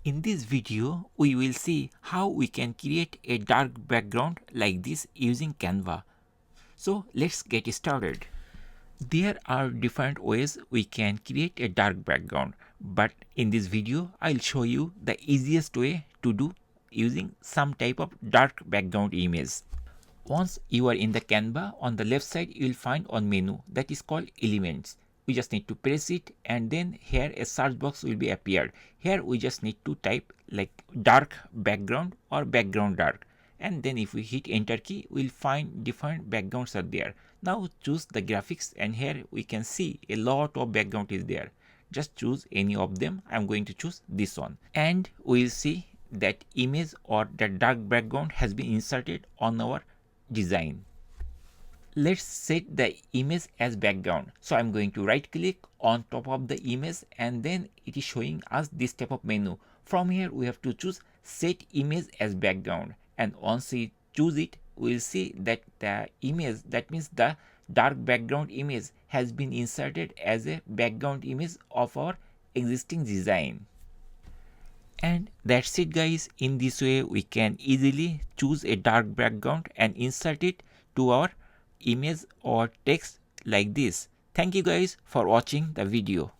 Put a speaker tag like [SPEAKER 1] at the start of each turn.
[SPEAKER 1] In this video, we will see how we can create a dark background like this using Canva. So let's get started. There are different ways we can create a dark background, but in this video, I'll show you the easiest way to do using some type of dark background image. Once you are in the Canva, on the left side you will find one menu that is called Elements. We just need to press it, and then here a search box will be appeared. Here we just need to type like dark background or background dark, and then if we hit enter key, we'll find different backgrounds are there. Now choose the graphics, and here we can see a lot of background is there. Just choose any of them. I'm going to choose this one, and we'll see that image or that dark background has been inserted on our design. Let's set the image as background. So I'm going to right click on top of the image, and then it is showing us this type of menu. From here we have to choose set image as background, and once we choose it, we'll see that the image, that means the dark background image, has been inserted as a background image of our existing design. And that's it guys. In this way we can easily choose a dark background and insert it to our image or text like this. Thank you guys for watching the video.